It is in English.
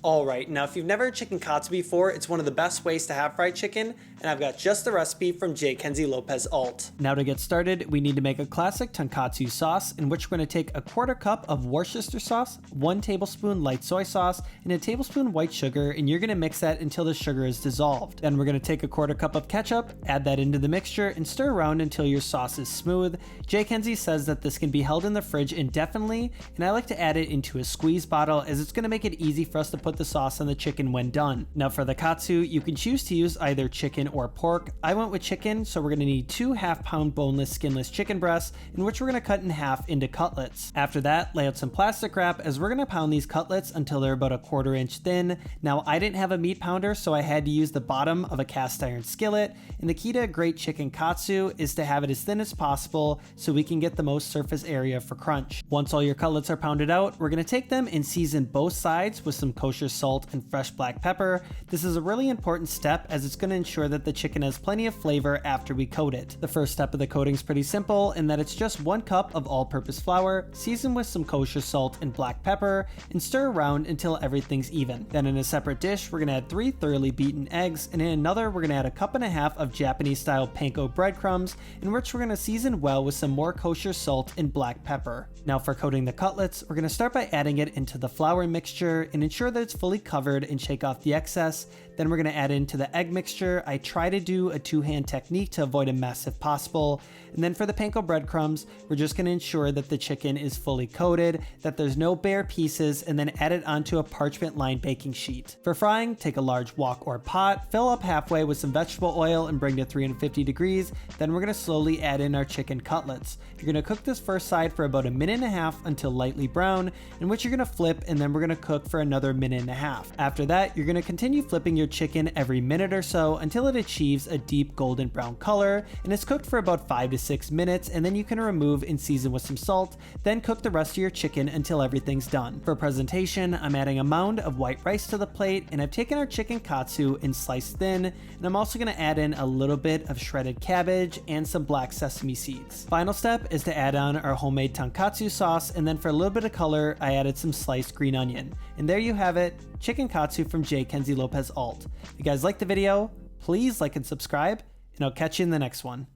Alright, now if you've never had chicken katsu before, it's one of the best ways to have fried chicken, and I've got just the recipe from Kenji López-Alt. Now to get started, we need to make a classic Tonkatsu sauce, in which we're going to take a 1/4 cup of Worcestershire sauce, 1 tablespoon light soy sauce, and a tablespoon white sugar, and you're going to mix that until the sugar is dissolved. Then we're going to take a 1/4 cup of ketchup, add that into the mixture, and stir around until your sauce is smooth. Kenji says that this can be held in the fridge indefinitely, and I like to add it into a squeeze bottle as it's going to make it easy for us to put the sauce on the chicken when done. Now for the katsu, you can choose to use either chicken or pork. I went with chicken, so we're going to need 2 half-pound boneless skinless chicken breasts, in which we're going to cut in half into cutlets. After that, lay out some plastic wrap as we're going to pound these cutlets until they're about a 1/4 inch thin. Now I didn't have a meat pounder, so I had to use the bottom of a cast iron skillet, and the key to a great chicken katsu is to have it as thin as possible so we can get the most surface area for crunch. Once all your cutlets are pounded out, we're going to take them and season both sides with some kosher salt and fresh black pepper. This is a really important step as it's going to ensure that the chicken has plenty of flavor after we coat it. The first step of the coating is pretty simple in that it's just 1 cup of all-purpose flour, seasoned with some kosher salt and black pepper, and stir around until everything's even. Then in a separate dish, we're going to add 3 thoroughly beaten eggs, and in another, we're going to add 1.5 cups of Japanese-style Panko breadcrumbs, in which we're going to season well with some more kosher salt and black pepper. Now for coating the cutlets, we're going to start by adding it into the flour mixture and ensure that it's fully covered and shake off the excess. Then we're going to add into the egg mixture. I try to do a 2-hand technique to avoid a mess if possible. And then for the panko breadcrumbs, we're just going to ensure that the chicken is fully coated, that there's no bare pieces, and then add it onto a parchment lined baking sheet. For frying, take a large wok or pot, fill up halfway with some vegetable oil and bring to 350 degrees. Then we're going to slowly add in our chicken cutlets. You're going to cook this first side for about 1.5 minutes until lightly brown, in which you're going to flip, and then we're going to cook for another 1.5 minutes. After that, you're going to continue flipping your chicken every minute or so until it achieves a deep golden brown color, and it's cooked for about 5 to 6 minutes, and then you can remove and season with some salt. Then cook the rest of your chicken until everything's done. For presentation, I'm adding a mound of white rice to the plate, and I've taken our chicken katsu and sliced thin, and I'm also going to add in a little bit of shredded cabbage and some black sesame seeds. Final step is to add on our homemade tonkatsu sauce, and then for a little bit of color, I added some sliced green onion. And there you have it, chicken katsu from Kenji López-Alt. If you guys liked the video, please like and subscribe, and I'll catch you in the next one.